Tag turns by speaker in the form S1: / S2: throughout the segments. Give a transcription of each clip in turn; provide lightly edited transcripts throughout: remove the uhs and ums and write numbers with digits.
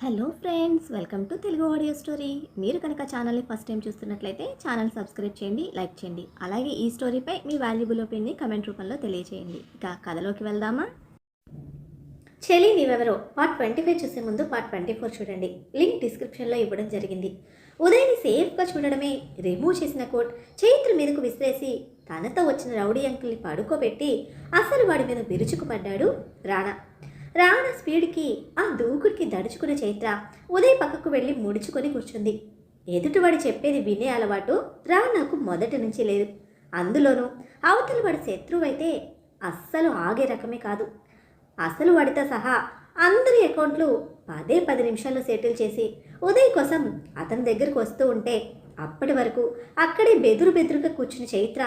S1: Hello friends, welcome to Telugu audio story. మీరు కనుక ఛానల్ని ఫస్ట్ టైం చూస్తున్నట్లయితే ఛానల్ సబ్స్క్రైబ్ చేయండి, లైక్ చేయండి. అలాగే ఈ స్టోరీపై మీ వాల్యుబుల్ ఒపీనియన్ని కమెంట్ రూపంలో తెలియజేయండి. ఇక కథలోకి వెళ్దామా? చెలి నీవెవరో పార్ట్ 25 చూసే ముందు పార్ట్ 24 చూడండి. లింక్ డిస్క్రిప్షన్లో ఇవ్వడం జరిగింది. ఉదయ్ని సేఫ్గా చూడడమే రిమూవ్ చేసిన కోట్ చైత్ర మీదకు విసిరేసి తనతో వచ్చిన రౌడీ అంకుల్ని పడుకోబెట్టి అసలు వాడి మీద విరుచుకుపడ్డాడు రాణా. రాణా స్పీడ్కి ఆ దూకుడికి దడుచుకున్న చైత్ర ఉదయ్ పక్కకు వెళ్ళి ముడుచుకొని కూర్చుంది. ఎదుటివాడు చెప్పేది వినే అలవాటు రాణాకు మొదటి నుంచి లేదు. అందులోనూ అవతల వాడి శత్రువైతే అస్సలు ఆగే రకమే కాదు. అసలు వాడితో సహా అందరి అకౌంట్లు 10 నిమిషాల్లో సెటిల్ చేసి ఉదయ్ కోసం అతని దగ్గరకు వస్తూ ఉంటే అప్పటి వరకు అక్కడే బెదురుగా కూర్చుని చైత్ర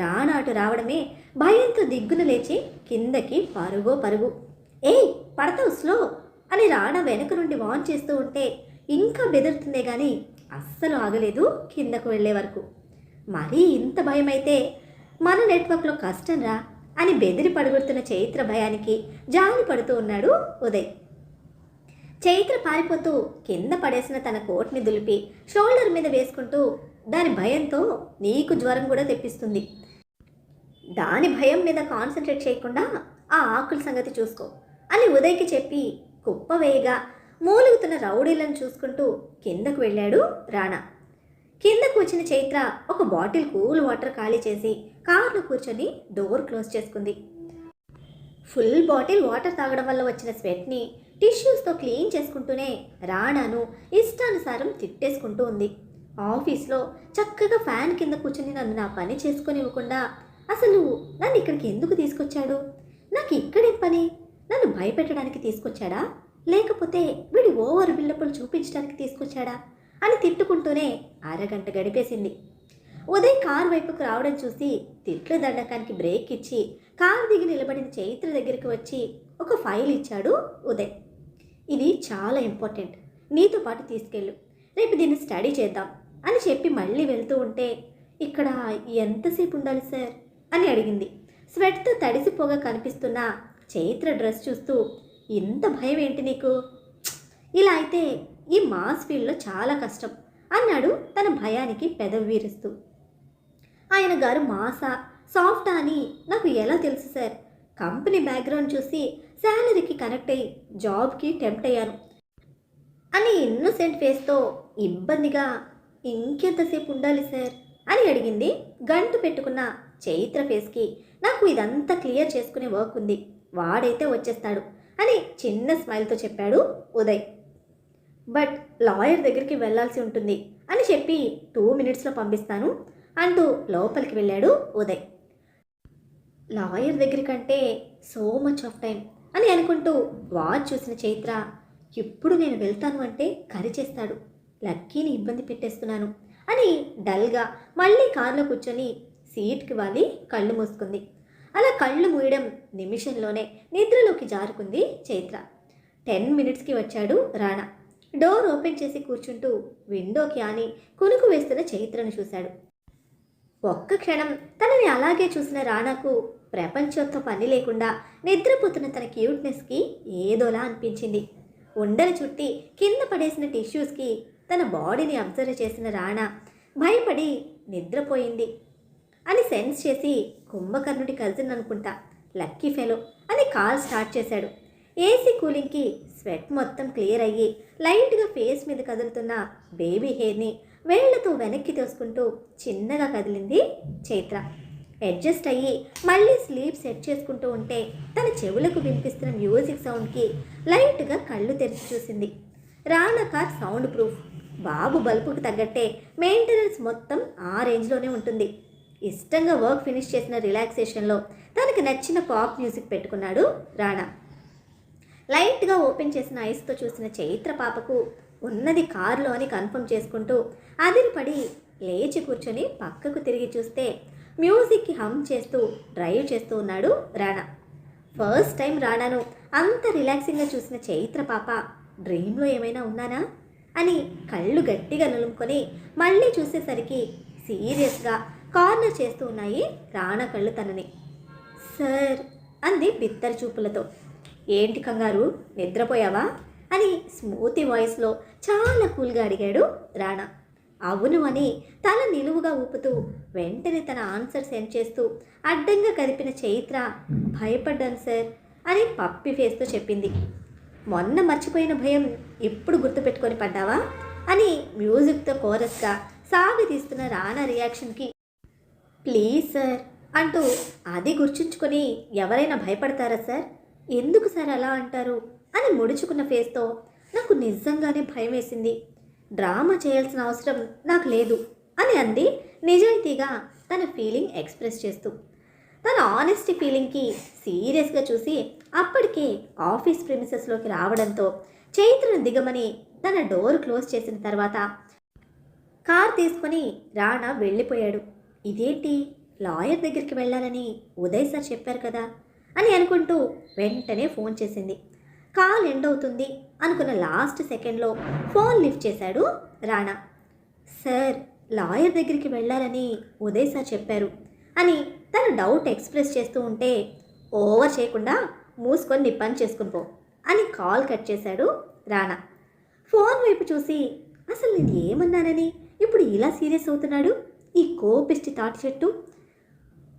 S1: రాణా అటు రావడమే భయంతో దిగ్గున లేచి కిందకి పరుగు. ఏయ్ పడతావు స్లో అని రాణా వెనక నుండి వాన్ చేస్తూ ఉంటే ఇంకా బెదురుతుందే కానీ అస్సలు ఆగలేదు కిందకు వెళ్ళే వరకు. మరీ ఇంత భయమైతే మన నెట్వర్క్లో కష్టం రా అని బెదిరి పడుగుడుతున్న చైత్ర భయానికి జాలి పడుతూ ఉన్నాడు ఉదయ్. చైత్ర పారిపోతూ కింద పడేసిన తన కోట్ని దులిపి షోల్డర్ మీద వేసుకుంటూ దాని భయంతో నీకు జ్వరం కూడా తెప్పిస్తుంది. దాని భయం మీద కాన్సన్ట్రేట్ చేయకుండా ఆ ఆకుల సంగతి చూసుకో అని ఉదయ్కి చెప్పి కుప్పవేయగా మూలుగుతున్న రౌడీలను చూసుకుంటూ కిందకు వెళ్ళాడు రాణా. కిందకు వచ్చిన చైత్ర ఒక బాటిల్ కూల్ వాటర్ ఖాళీ చేసి కార్లో కూర్చొని డోర్ క్లోజ్ చేసుకుంది. ఫుల్ బాటిల్ వాటర్ తాగడం వల్ల వచ్చిన స్వెట్ని టిష్యూస్తో క్లీన్ చేసుకుంటూనే రాణాను ఇష్టానుసారం తిట్టేసుకుంటూ ఉంది. ఆఫీస్లో చక్కగా ఫ్యాన్ కింద కూర్చొని నన్ను నా పని చేసుకొని ఇవ్వకుండా అసలు నన్ను ఇక్కడికి ఎందుకు తీసుకొచ్చాడు? నాకు ఇక్కడేం పని? నన్ను భయపెట్టడానికి తీసుకొచ్చాడా, లేకపోతే వీడి ఓవర్ బిల్డప్లు చూపించడానికి తీసుకొచ్చాడా అని తిట్టుకుంటూనే అరగంట గడిపేసింది. ఉదయ్ కారు వైపుకు రావడం చూసి తిట్లు దండకానికి బ్రేక్ ఇచ్చి కారు దిగి నిలబడిన చైత్ర దగ్గరికి వచ్చి ఒక ఫైల్ ఇచ్చాడు ఉదయ్. ఇది చాలా ఇంపార్టెంట్, నీతో పాటు తీసుకెళ్ళు, రేపు దీన్ని స్టడీ చేద్దాం అని చెప్పి మళ్ళీ వెళ్తూ ఉంటే ఇక్కడ ఎంతసేపు ఉండాలి సార్ అని అడిగింది. స్వెట్తో తడిసిపోగా కనిపిస్తున్న చైత్ర డ్రెస్ చూస్తూ ఇంత భయం ఏంటి నీకు? ఇలా అయితే ఈ మాస్ ఫీల్డ్లో చాలా కష్టం అన్నాడు తన భయానికి పెదవి వీరుస్తూ. ఆయన గారు మాసా సాఫ్టా అని నాకు ఎలా తెలుసు సార్? కంపెనీ బ్యాక్గ్రౌండ్ చూసి శాలరీకి కనెక్ట్ అయ్యి జాబ్కి టెంప్ట్ అయ్యాను అని ఇన్నోసెంట్ ఫేస్తో ఇబ్బందిగా ఇంకెంతసేపు ఉండాలి సార్ అని అడిగింది. గంటు పెట్టుకున్న చైత్ర ఫేస్కి నాకు ఇదంతా క్లియర్ చేసుకునే వర్క్ ఉంది, వాడైతే వచ్చేస్తాడు అని చిన్న స్మైల్తో చెప్పాడు ఉదయ్. బట్ లాయర్ దగ్గరికి వెళ్ళాల్సి ఉంటుంది అని చెప్పి 2 మినిట్స్లో పంపిస్తాను అంటూ లోపలికి వెళ్ళాడు ఉదయ్. లాయర్ దగ్గరికంటే సో మచ్ ఆఫ్ టైం అని అనుకుంటూ వాచ్ చూసిన చైత్ర ఇప్పుడు నేను వెళ్తాను అంటే కరిచేస్తాడు, లక్కీని ఇబ్బంది పెట్టేస్తున్నాను అని డల్గా మళ్ళీ కారులో కూర్చొని సీట్కి వాలి కళ్ళు మూసుకుంది. అలా కళ్ళు మూయడం నిమిషంలోనే నిద్రలోకి జారుకుంది చైత్ర. 10 మినిట్స్కి వచ్చాడు రాణా. డోర్ ఓపెన్ చేసి కూర్చుంటూ విండోకి ఆని కునుకు వేస్తున్న చైత్రను చూశాడు. ఒక్క క్షణం తనని అలాగే చూసిన రాణాకు ప్రపంచంతో పని లేకుండా నిద్రపోతున్న తన క్యూట్నెస్కి ఏదోలా అనిపించింది. ఉండలు చుట్టి కింద పడేసిన టిష్యూస్కి తన బాడీని అబ్జర్వ్ చేసిన రాణా భయపడి నిద్రపోయింది అని సెన్స్ చేసి కుంభకర్ణుడి కజిన్ అనుకుంటా, లక్కీ ఫెలో అని కాల్ స్టార్ట్ చేశాడు. ఏసీ కూలింగ్కి స్వెట్ మొత్తం క్లియర్ అయ్యి లైట్గా ఫేస్ మీద కదులుతున్న బేబీ హెయిర్ని వేళ్లతో వెనక్కి తోసుకుంటూ చిన్నగా కదిలింది చైత్ర. అడ్జస్ట్ అయ్యి మళ్ళీ స్లీప్ సెట్ చేసుకుంటూ ఉంటే తన చెవులకు వినిపిస్తున్న మ్యూజిక్ సౌండ్కి లైట్గా కళ్ళు తెరిచి చూసింది. రాణా కార్ సౌండ్ ప్రూఫ్, బాబు బల్బుకు తగ్గట్టే మెయింటెనెన్స్ మొత్తం ఆ రేంజ్లోనే ఉంటుంది. ఇష్టంగా వర్క్ ఫినిష్ చేసిన రిలాక్సేషన్లో తనకు నచ్చిన పాప్ మ్యూజిక్ పెట్టుకున్నాడు రాణా. లైట్గా ఓపెన్ చేసిన ఐస్తో చూసిన చైత్ర పాపకు ఉన్నది కారులో అని కన్ఫర్మ్ చేసుకుంటూ అదిరిపడి లేచి కూర్చొని పక్కకు తిరిగి చూస్తే మ్యూజిక్కి హమ్ చేస్తూ డ్రైవ్ చేస్తూ ఉన్నాడు రాణా. ఫస్ట్ టైం రాణాను అంత రిలాక్సింగ్గా చూసిన చైత్ర పాప డ్రీమ్లో ఏమైనా ఉన్నానా అని కళ్ళు గట్టిగా నులుముకొని మళ్ళీ చూసేసరికి సీరియస్గా కార్నర్ చేస్తూ ఉన్నాయి రాణా కళ్ళు తనని. సార్ అంది బిత్తర చూపులతో. ఏంటి కంగారు, నిద్రపోయావా అని స్మూతీ వాయిస్లో చాలా కూల్గా అడిగాడు రాణా. అవును అని తల నిలువుగా ఊపుతూ వెంటనే తన ఆన్సర్ సెండ్ చేస్తూ అడ్డంగా కదిపిన చైత్ర భయపడ్డాను సార్ అని పప్పి ఫేస్తో చెప్పింది. మొన్న మర్చిపోయిన భయం ఇప్పుడు గుర్తుపెట్టుకొని పడ్డావా అని మ్యూజిక్తో కోరస్గా సాగి తీస్తున్న రాణా రియాక్షన్కి ప్లీజ్ సార్ అంటూ అది గుర్తుంచుకొని ఎవరైనా భయపడతారా సార్, ఎందుకు సార్ అలా అంటారు అని ముడుచుకున్న ఫేస్తో నాకు నిజంగానే భయం వేసింది, డ్రామా చేయాల్సిన అవసరం నాకు లేదు అని అంది నిజాయితీగా తన ఫీలింగ్ ఎక్స్ప్రెస్ చేస్తూ. తన ఆనెస్టీ ఫీలింగ్కి సీరియస్గా చూసి అప్పటికే ఆఫీస్ ప్రిమిసెస్లోకి రావడంతో చైత్రను దిగమని తన డోర్ క్లోజ్ చేసిన తర్వాత కార్ తీసుకొని రాణా వెళ్ళిపోయాడు. ఇదేంటి లాయర్ దగ్గరికి వెళ్ళాలని ఉదయ్ సార్ చెప్పారు కదా అని అనుకుంటూ వెంటనే ఫోన్ చేసింది. కాల్ ఎండ్ అవుతుంది అనుకున్న లాస్ట్ సెకండ్లో ఫోన్ లిఫ్ట్ చేశాడు రాణా. సార్ లాయర్ దగ్గరికి వెళ్ళాలని ఉదయ్ సార్ చెప్పారు అని తన డౌట్ ఎక్స్ప్రెస్ చేస్తూ ఉంటే ఓవర్ చేయకుండా మూసుకొని నీ పని చేసుకుని పో అని కాల్ కట్ చేశాడు రాణా. ఫోన్ వైపు చూసి అసలు నేను ఏమన్నానని ఇప్పుడు ఇలా సీరియస్ అవుతున్నాడు ఈ కోపిష్టి తాటి చెట్టు,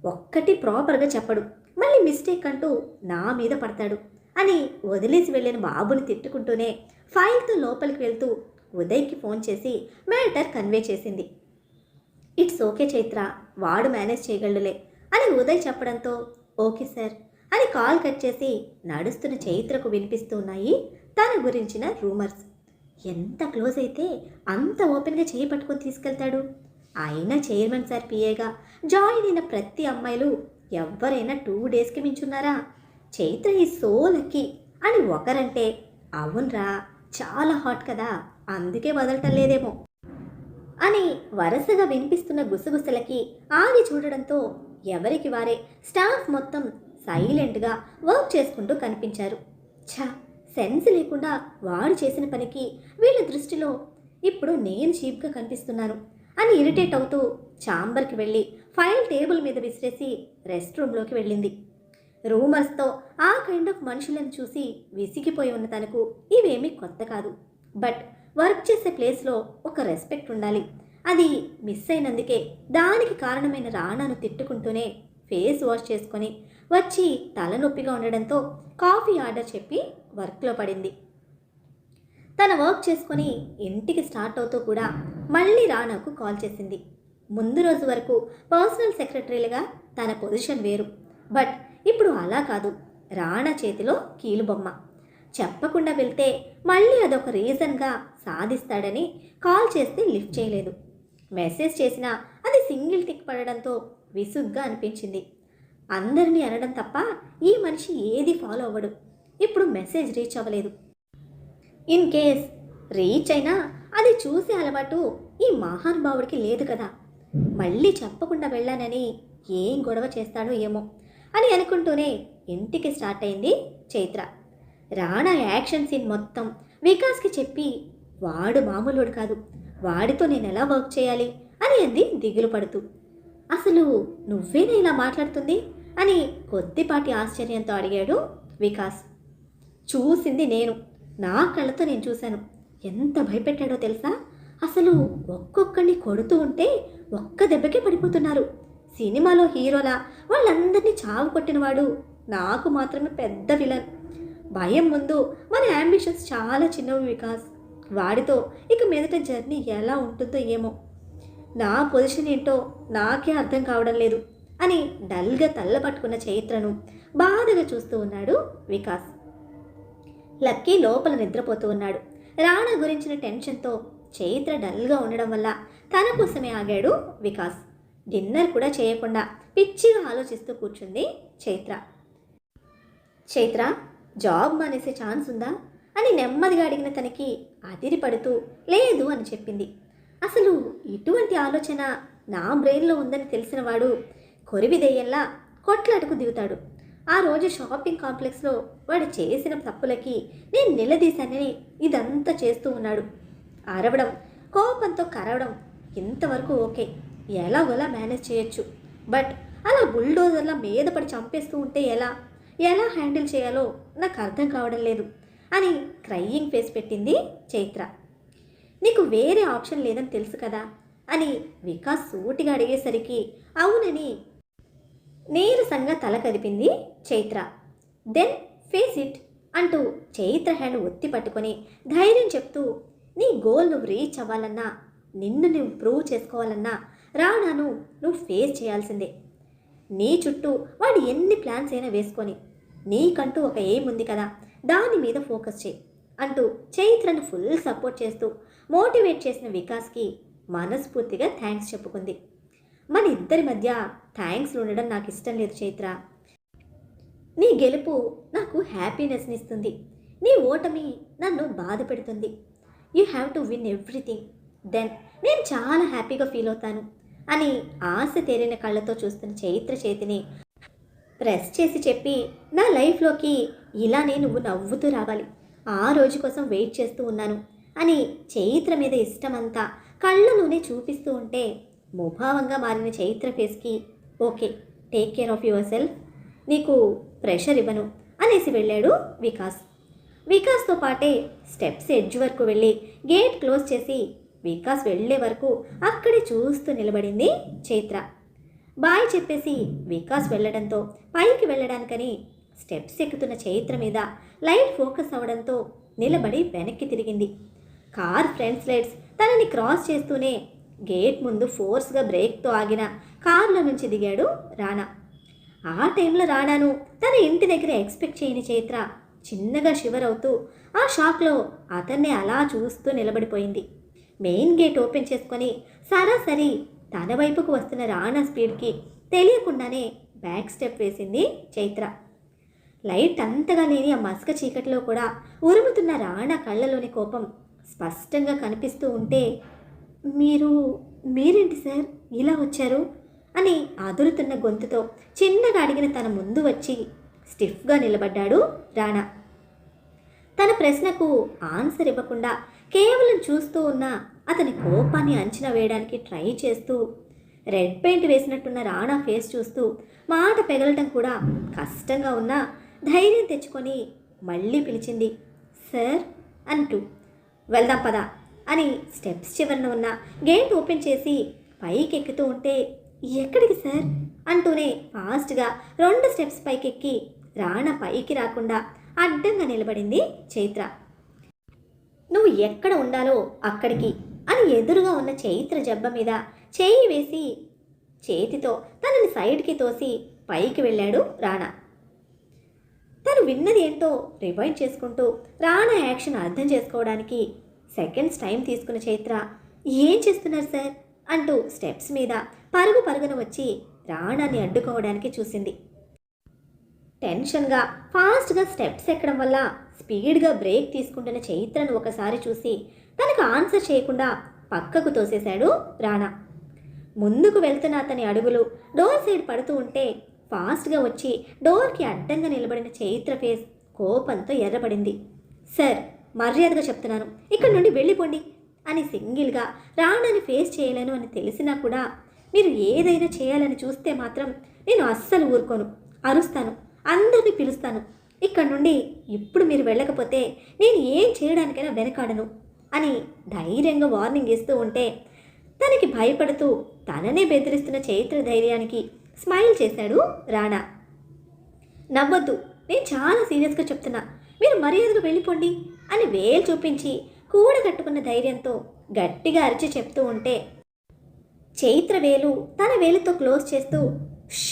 S1: ఒక్కటి ప్రాపర్గా చెప్పడు, మళ్ళీ మిస్టేక్ అంటూ నా మీద పడతాడు అని వదిలేసి వెళ్ళిన బాబుని తిట్టుకుంటూనే ఫైల్తో లోపలికి వెళ్తూ ఉదయ్కి ఫోన్ చేసి మ్యాటర్ కన్వే చేసింది. ఇట్స్ ఓకే చైత్ర, వాడు మేనేజ్ చేయగలడులే అని ఉదయ్ చెప్పడంతో ఓకే సార్ అని కాల్ కట్ చేసి నడుస్తున్న చైత్రకు వినిపిస్తూ ఉన్నాయి తన గురించిన రూమర్స్. ఎంత క్లోజ్ అయితే అంత ఓపెన్గా చేయి పట్టుకొని తీసుకెళ్తాడు, అయినా చైర్మన్ సార్ పిఏగా జాయిన్ అయిన ప్రతి అమ్మాయిలు ఎవరైనా 2 డేస్కి మించున్నారా, చైత్ర ఈ సో లక్కీ అని ఒకరంటే అవునరా చాలా హాట్ కదా అందుకే వదలటం లేదేమో అని వరుసగా వినిపిస్తున్న గుసగుసలకి ఆగి చూడడంతో ఎవరికి వారే స్టాఫ్ మొత్తం సైలెంట్గా వర్క్ చేసుకుంటూ కనిపించారు. సెన్స్ లేకుండా వాడు చేసిన పనికి వీళ్ళ దృష్టిలో ఇప్పుడు నేను చీప్గా కనిపిస్తున్నాను అని ఇరిటేట్ అవుతూ ఛాంబర్కి వెళ్ళి ఫైల్ టేబుల్ మీద విసిరేసి రెస్ట్ రూమ్లోకి వెళ్ళింది. రూమర్స్తో ఆ కైండ్ ఆఫ్ మనుషులను చూసి విసిగిపోయి ఉన్న తనకు ఇవేమీ కొత్త కాదు. బట్ వర్క్ చేసే ప్లేస్లో ఒక రెస్పెక్ట్ ఉండాలి, అది మిస్ అయినందుకే దానికి కారణమైన రాణాను తిట్టుకుంటూనే ఫేస్ వాష్ చేసుకొని వచ్చి తలనొప్పిగా ఉండడంతో కాఫీ ఆర్డర్ చెప్పి వర్క్లో పడింది. తన వర్క్ చేసుకొని ఇంటికి స్టార్ట్ అవుతూ కూడా మళ్ళీ రాణాకు కాల్ చేసింది. ముందు రోజు వరకు పర్సనల్ సెక్రటరీలుగా తన పొజిషన్ వేరు, బట్ ఇప్పుడు అలా కాదు, రాణా చేతిలో కీలుబొమ్మ. చెప్పకుండా వెళ్తే మళ్ళీ అదొక రీజన్గా సాధిస్తాడని కాల్ చేస్తే లిఫ్ట్ చేయలేదు. మెసేజ్ చేసినా అది సింగిల్ టిక్ పడడంతో విసుగ్గా అనిపించింది. అందరినీ అనడం తప్ప ఈ మనిషి ఏది ఫాలో అవ్వడు. ఇప్పుడు మెసేజ్ రీచ్ అవ్వలేదు, ఇన్ కేస్ రీచ్ అయినా అది చూసే అలవాటు ఈ మహానుభావుడికి లేదు కదా, మళ్ళీ చెప్పకుండా వెళ్ళానని ఏం గొడవ చేస్తాడో ఏమో అని అనుకుంటూనే ఇంటికి స్టార్ట్ అయింది చైత్ర. రాణా యాక్షన్ సీన్ మొత్తం వికాస్కి చెప్పి వాడు మామూలుడు కాదు, వాడితో నేను ఎలా వర్క్ చేయాలి అని అంది దిగులు పడుతూ. అసలు నువ్వేనా ఇలా మాట్లాడుతుంది అని కొద్దిపాటి ఆశ్చర్యంతో అడిగాడు వికాస్. చూసింది నేను, నా కళ్ళతో నేను చూశాను, ఎంత భయపెట్టాడో తెలుసా, అసలు ఒక్కొక్కడిని కొడుతూ ఉంటే ఒక్క దెబ్బకే పడిపోతున్నారు. సినిమాలో హీరోలా వాళ్ళందరినీ చావు కొట్టినవాడు నాకు మాత్రమే పెద్ద విలన్. భయం ముందు మన యాంబిషన్స్ చాలా చిన్నవి వికాస్, వాడితో ఇక మీదట జర్నీ ఎలా ఉంటుందో ఏమో, నా పొజిషన్ ఏంటో నాకే అర్థం కావడం లేదు అని డల్గా తల్లపట్టుకున్న చైత్రను బాధగా చూస్తూ ఉన్నాడు వికాస్. లక్కీ లోపల నిద్రపోతూ ఉన్నాడు. రాణా గురించిన టెన్షన్తో చైత్ర డల్గా ఉండడం వల్ల తన కోసమే ఆగాడు వికాస్. డిన్నర్ కూడా చేయకుండా పిచ్చిగా ఆలోచిస్తూ కూర్చుంది చైత్ర. చైత్ర, జాబ్ మానేసే ఛాన్స్ ఉందా అని నెమ్మదిగా అడిగిన తనకి అదిరిపడుతూ లేదు అని చెప్పింది. అసలు ఇటువంటి ఆలోచన నా బ్రెయిన్లో ఉందని తెలిసినవాడు కొరివిదెయ్యంలా కొట్లాటకు దిగుతాడు. ఆ రోజు షాపింగ్ కాంప్లెక్స్లో వాడు చేసిన తప్పులకి నేను నిలదీశానని ఇదంతా చేస్తూ ఉన్నాడు. అరవడం, కోపంతో కరవడం ఇంతవరకు ఓకే, ఎలాగోలా మేనేజ్ చేయొచ్చు. బట్ అలా బుల్డోజర్లా మీద పడి చంపేస్తూ ఉంటే ఎలా హ్యాండిల్ చేయాలో నాకు అర్థం కావడం లేదు అని క్రయింగ్ ఫేస్ పెట్టింది చైత్ర. నీకు వేరే ఆప్షన్ లేదని తెలుసు కదా అని వికాస్ సూటిగా అడిగేసరికి అవునని నీరసంగా తల కదిపింది చైత్ర. దెన్ ఫేస్ ఇట్ అంటూ చైత్ర హ్యాండ్ ఒత్తి పట్టుకొని ధైర్యం చెప్తూ నీ గోల్ నువ్వు రీచ్ అవ్వాలన్నా, నిన్ను నువ్వు ప్రూవ్ చేసుకోవాలన్నా రానాను నువ్వు ఫేస్ చేయాల్సిందే. నీ చుట్టూ వాడు ఎన్ని ప్లాన్స్ అయినా వేసుకొని నీకంటూ ఒక ఎయిమ్ ఉంది కదా, దాని మీద ఫోకస్ చేయి అంటూ చైత్రను ఫుల్ సపోర్ట్ చేస్తూ మోటివేట్ చేసిన వికాస్కి మనస్ఫూర్తిగా థ్యాంక్స్ చెప్పుకుంది. మన ఇద్దరి మధ్య థ్యాంక్స్లు ఉండడం నాకు ఇష్టం లేదు చైత్ర. నీ గెలుపు నాకు హ్యాపీనెస్ని ఇస్తుంది, నీ ఓటమి నన్ను బాధ పెడుతుంది. You have to win everything, then నేను చాలా హ్యాపీగా ఫీల్ అవుతాను అని ఆశ తేరిన కళ్ళతో చూస్తున్న చైత్ర చేతిని ప్రెస్ చేసి చెప్పి, నా లైఫ్లోకి ఇలానే నువ్వు నవ్వుతూ రావాలి, ఆ రోజు కోసం వెయిట్ చేస్తూ ఉన్నాను అని చైత్ర మీద ఇష్టమంతా కళ్ళలోనే చూపిస్తూ ఉంటే ముభావంగా మారిన చైత్ర ఫేస్కి okay, take care of your self, నీకు ప్రెషర్ ఇవ్వను అనేసి వెళ్ళాడు వికాస్. వికాస్తో పాటే స్టెప్స్ ఎడ్జ్ వరకు వెళ్ళి గేట్ క్లోజ్ చేసి వికాస్ వెళ్ళే వరకు అక్కడే చూస్తూ నిలబడింది చైత్ర. బాయ్ చెప్పేసి వికాస్ వెళ్ళడంతో పైకి వెళ్ళడానికని స్టెప్స్ ఎక్కుతున్న చైత్ర మీద లైట్ ఫోకస్ అవడంతో నిలబడి వెనక్కి తిరిగింది. కార్ ఫ్రంట్ లైట్స్ తనని క్రాస్ చేస్తూనే గేట్ ముందు ఫోర్స్గా బ్రేక్తో ఆగిన కారులో నుంచి దిగాడు రాణా. ఆ టైంలో రాణాను తన ఇంటి దగ్గర ఎక్స్పెక్ట్ చేయని చైత్ర చిన్నగా షివర్ అవుతూ ఆ షాక్లో అతన్ని అలా చూస్తూ నిలబడిపోయింది. మెయిన్ గేట్ ఓపెన్ చేసుకొని సరాసరి తన వైపుకు వస్తున్న రాణా స్పీడ్కి తెలియకుండానే బ్యాక్ స్టెప్ వేసింది చైత్ర. లైట్ అంతగా లేని ఆ మసక చీకటిలో కూడా ఉరుముతున్న రాణా కళ్ళలోని కోపం స్పష్టంగా కనిపిస్తూ ఉంటే మీరేంటి సార్ ఇలా వచ్చారు అని అదురుతున్న గొంతుతో చిన్నగా అడిగిన తన ముందు వచ్చి స్టిఫ్గా నిలబడ్డాడు రాణా. తన ప్రశ్నకు ఆన్సర్ ఇవ్వకుండా కేవలం చూస్తూ ఉన్న అతని కోపాన్ని అంచనా వేయడానికి ట్రై చేస్తూ రెడ్ పెయింట్ వేసినట్టున్న రాణా ఫేస్ చూస్తూ మాట పెగలటం కూడా కష్టంగా ఉన్నా ధైర్యం తెచ్చుకొని మళ్ళీ పిలిచింది సార్ అంటూ. వెళ్దాం పదా అని స్టెప్స్ చివరన ఉన్న గేట్ ఓపెన్ చేసి పైకి ఎక్కుతూ ఉంటే ఎక్కడికి సార్ అంటూనే ఫాస్ట్గా 2 స్టెప్స్ పైకెక్కి రాణా పైకి రాకుండా అడ్డంగా నిలబడింది చైత్ర. నువ్వు ఎక్కడ ఉండాలో అక్కడికి అని ఎదురుగా ఉన్న చైత్ర జబ్బ మీద చేయి వేసి చేతితో తనని సైడ్కి తోసి పైకి వెళ్ళాడు రాణా. తను విన్నది ఏంటో రివైండ్ చేసుకుంటూ రాణా యాక్షన్ అర్థం చేసుకోవడానికి సెకండ్స్ టైం తీసుకున్న చైత్ర ఏం చేస్తున్నారు సార్ అంటూ స్టెప్స్ మీద పరుగున వచ్చి రాణాన్ని అడ్డుకోవడానికి చూసింది. టెన్షన్గా ఫాస్ట్గా స్టెప్స్ ఎక్కడం వల్ల స్పీడ్గా బ్రేక్ తీసుకుంటున్న చైత్రను ఒకసారి చూసి తనకు ఆన్సర్ చేయకుండా పక్కకు తోసేశాడు రాణా. ముందుకు వెళ్తున్న అతని అడుగులు డోర్ సైడ్ పడుతూ ఉంటే ఫాస్ట్గా వచ్చి డోర్కి అడ్డంగా నిలబడిన చైత్ర ఫేస్ కోపంతో ఎర్రబడింది. సార్ మర్యాదగా చెప్తున్నాను, ఇక్కడి నుండి వెళ్ళిపోండి అని సింగిల్గా రాణాని ఫేస్ చేయలేను అని తెలిసినా కూడా మీరు ఏదైనా చేయాలని చూస్తే మాత్రం నేను అస్సలు ఊరుకోను, అరుస్తాను, అందరినీ పిలుస్తాను. ఇక్కడ నుండి ఇప్పుడు మీరు వెళ్ళకపోతే నేను ఏం చేయడానికైనా వెనకాడను అని ధైర్యంగా వార్నింగ్ ఇస్తూ ఉంటే తనకి భయపడుతూ తననే బెదిరిస్తున్న చైత్ర ధైర్యానికి స్మైల్ చేశాడు రాణా. నవ్వొద్దు, నేను చాలా సీరియస్గా చెప్తున్నా, మీరు మర్యాదగా వెళ్ళిపోండి అని వేలు చూపించి కూడగట్టుకున్న ధైర్యంతో గట్టిగా అరిచి చెప్తూ ఉంటే చైత్ర వేలు తన వేలుతో క్లోజ్ చేస్తూ ష్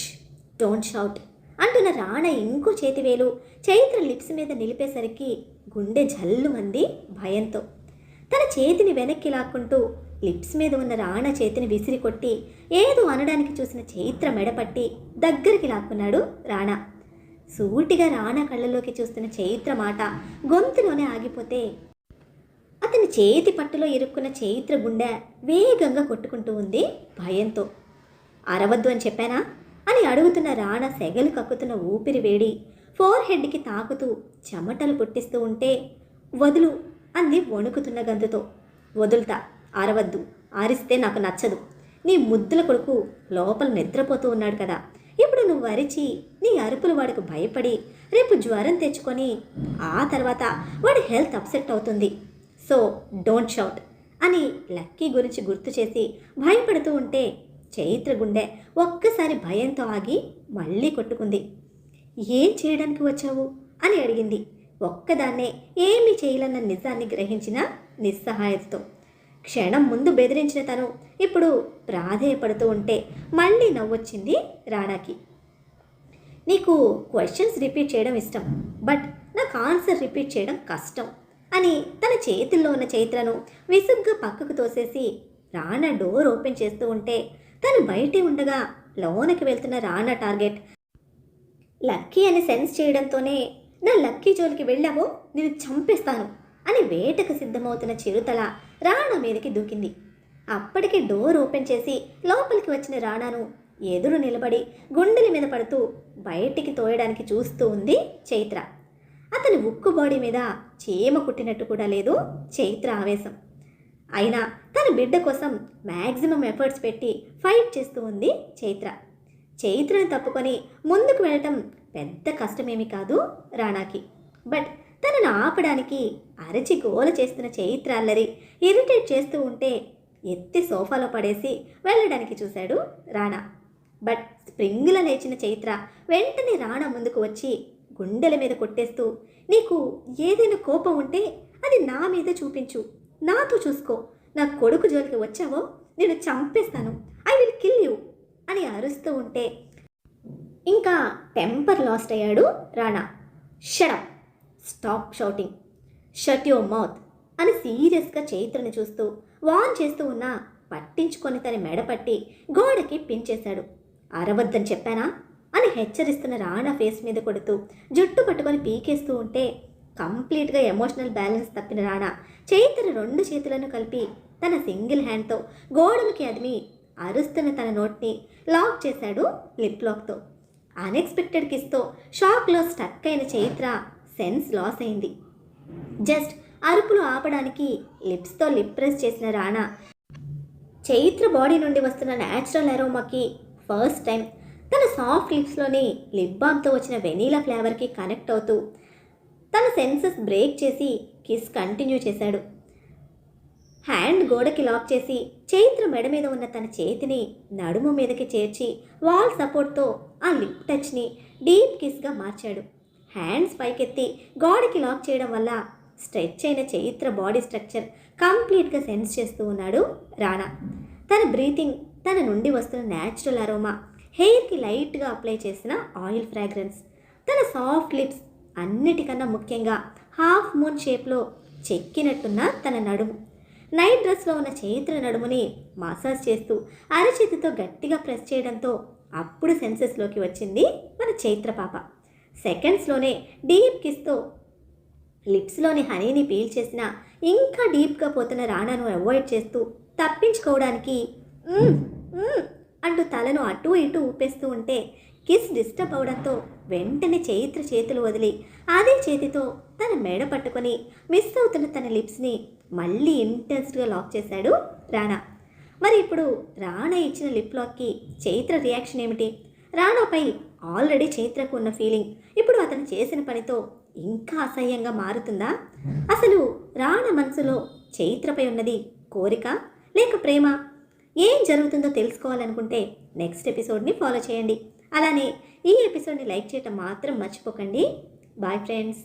S1: డోంట్ షౌట్ అంటున్న రాణా ఇంకో చేతి వేలు చైత్ర లిప్స్ మీద నిలిపేసరికి గుండె జల్లుమంది భయంతో. తన చేతిని వెనక్కి లాక్కుంటూ లిప్స్ మీద ఉన్న రాణా చేతిని విసిరి కొట్టి ఏదో అనడానికి చూసిన చైత్ర మెడపట్టి దగ్గరికి లాక్కున్నాడు రాణా. సూటిగా రాణా కళ్ళలోకి చూస్తున్న చైత్ర మాట గొంతులోనే ఆగిపోతే అతని చేతి పట్టులో ఇరుక్కున్న చైత్ర గుండె వేగంగా కొట్టుకుంటూ ఉంది భయంతో. అరవద్దు అని చెప్పానా అని అడుగుతున్న రాణా సెగలు కక్కుతున్న ఊపిరి వేడి ఫోర్ హెడ్కి తాకుతూ చెమటలు పుట్టిస్తూ ఉంటే వదులు అంది వణుకుతున్న గంతుతో. వదులుతా, అరవద్దు, ఆరిస్తే నాకు నచ్చదు. నీ ముద్దుల కొడుకు లోపల నిద్రపోతూ ఉన్నాడు కదా, ఇప్పుడు నువ్వు అరిచి నీ అరుపులు వాడికి భయపడి రేపు జ్వరం తెచ్చుకొని ఆ తర్వాత వాడి హెల్త్ అప్సెట్ అవుతుంది. సో డోంట్ షౌట్ అని లక్కీ గురించి గుర్తు చేసి భయపడుతూ ఉంటే చైత్ర గుండె ఒక్కసారి భయంతో ఆగి మళ్ళీ కొట్టుకుంది. ఏం చేయడానికి వచ్చావు అని అడిగింది, ఒక్కదాన్నే ఏమీ చేయలేన్న నిజాన్ని గ్రహించిన నిస్సహాయతతో. క్షణం ముందు బెదిరించిన తను ఇప్పుడు ప్రాధేయపడుతూ ఉంటే మళ్ళీ నవ్వొచ్చింది రాణాకి. నీకు క్వశ్చన్స్ రిపీట్ చేయడం ఇష్టం, బట్ నాకు ఆన్సర్ రిపీట్ చేయడం కష్టం అని తన చేతుల్లో ఉన్న చైత్రను విసుగ్గా పక్కకు తోసేసి రాణా డోర్ ఓపెన్ చేస్తూ ఉంటే తను బయటే ఉండగా లోనకి వెళ్తున్న రాణా టార్గెట్ లక్కీ అని సెన్స్ చేయడంతోనే నా లక్కీ జోలికి వెళ్ళావో నేను చంపేస్తాను అని వేటకు సిద్ధమవుతున్న చిరుతల రాణా మీదకి దూకింది. అప్పటికి డోర్ ఓపెన్ చేసి లోపలికి వచ్చిన రాణాను ఎదురు నిలబడి గుండెల మీద పడుతూ బయటికి తోయడానికి చూస్తూ ఉంది చైత్ర. అతని ఉక్కు బాడీ మీద చీమ కుట్టినట్టు కూడా లేదు చైత్ర ఆవేశం. అయినా తన బిడ్డ కోసం మ్యాక్సిమం ఎఫర్ట్స్ పెట్టి ఫైట్ చేస్తూ ఉంది చైత్ర. చైత్రను తప్పుకొని ముందుకు వెళ్ళటం పెద్ద కష్టమేమీ కాదు రాణాకి. బట్ తనను ఆపడానికి అరచి గోల చేస్తున్న చైత్ర అల్లరి ఇరిటేట్ చేస్తూ ఉంటే ఎత్తి సోఫాలో పడేసి వెళ్ళడానికి చూశాడు రాణా. బట్ స్ప్రింగుల లేచిన చైత్ర వెంటనే రాణా ముందుకు వచ్చి గుండెల మీద కొట్టేస్తూ, నీకు ఏదైనా కోపం ఉంటే అది నా మీద చూపించు, నాతో చూసుకో, నా కొడుకు జోలికి వచ్చావో నేను చంపేస్తాను, ఐ విల్ కిల్ యూ అని అరుస్తూ ఉంటే ఇంకా టెంపర్ లాస్ట్ అయ్యాడు Rana. Shut up, stop shouting, shut your mouth అని సీరియస్గా చైత్రను చూస్తూ వాన్ చేస్తూ ఉన్నా పట్టించుకొని తన మెడపట్టి గోడకి పిన్ చేశాడు. అరవద్దని చెప్పానా అని హెచ్చరిస్తున్న రాణా ఫేస్ మీద కొడుతూ జుట్టు పట్టుకొని పీకేస్తూ ఉంటే కంప్లీట్గా ఎమోషనల్ బ్యాలెన్స్ తప్పిన రాణా చైత్ర 2 చేతులను కలిపి తన సింగిల్ హ్యాండ్తో గోడలకి అదిమి అరుస్తున్న తన నోట్ని లాక్ చేశాడు లిప్ లాక్తో. అన్ఎక్స్పెక్టెడ్ కిస్తో షాక్లో స్టక్ అయిన చైత్ర సెన్స్ లాస్ అయింది. జస్ట్ అరుపులు ఆపడానికి లిప్స్తో లిప్ ప్రెస్ చేసిన రాణా చైత్ర బాడీ నుండి వస్తున్న న్యాచురల్ అరోమాకి ఫస్ట్ టైం తన సాఫ్ట్ లిప్స్లోని లిప్ బామ్తో వచ్చిన వెనీలా ఫ్లేవర్కి కనెక్ట్ అవుతూ తన సెన్సెస్ బ్రేక్ చేసి కిస్ కంటిన్యూ చేశాడు. హ్యాండ్ గోడకి లాక్ చేసి చైత్ర మెడ మీద ఉన్న తన చేతిని నడుము మీదకి చేర్చి వాల్ సపోర్ట్తో ఆ లిప్ టచ్ని డీప్ కిస్గా మార్చాడు. హ్యాండ్స్ పైకెత్తి గోడకి లాక్ చేయడం వల్ల స్ట్రెచ్ అయిన చైత్ర బాడీ స్ట్రక్చర్ కంప్లీట్గా సెన్స్ చేస్తూ ఉన్నాడు రాణా. తన బ్రీతింగ్, తన నుండి వస్తున్న న్యాచురల్ అరోమా, హెయిర్కి లైట్గా అప్లై చేసిన ఆయిల్ ఫ్రాగ్రెన్స్, తన సాఫ్ట్ లిప్స్, అన్నిటికన్నా ముఖ్యంగా హాఫ్ మూన్ షేప్లో చెక్కినట్టున్న తన నడుము, నైట్ డ్రెస్లో ఉన్న చైత్ర నడుముని మసాజ్ చేస్తూ అరచేతితో గట్టిగా ప్రెస్ చేయడంతో అప్పుడు సెన్సెస్లోకి వచ్చింది మన చైత్ర పాప. సెకండ్స్లోనే డీప్ కిస్తో లిప్స్లోని హనీని పీల్ చేసిన ఇంకా డీప్గా పోతున్న రాణాను అవాయిడ్ చేస్తూ తప్పించుకోవడానికి అంటూ తలను అటు ఇటు ఊపేస్తూ ఉంటే కిస్ డిస్టర్బ్ అవడంతో వెంటనే చైత్ర చేతులు వదిలి అదే చేతితో తన మెడ పట్టుకొని మిస్ అవుతున్న తన లిప్స్ని మళ్ళీ ఇంటెన్స్గా లాక్ చేశాడు రాణా. మరి ఇప్పుడు రాణా ఇచ్చిన లిప్ లాక్కి చైత్ర రియాక్షన్ ఏమిటి? రాణాపై ఆల్రెడీ చైత్రకు ఉన్న ఫీలింగ్ ఇప్పుడు అతను చేసిన పనితో ఇంకా అసహ్యంగా మారుతుందా? అసలు రాణా మనసులో చైత్రపై ఉన్నది కోరిక లేక ప్రేమ? ఏం జరుగుతుందో తెలుసుకోవాలనుకుంటే నెక్స్ట్ ఎపిసోడ్ని ఫాలో చేయండి. అలానే ఈ ఎపిసోడ్ని లైక్ చేయటం మాత్రం మర్చిపోకండి. Bye friends.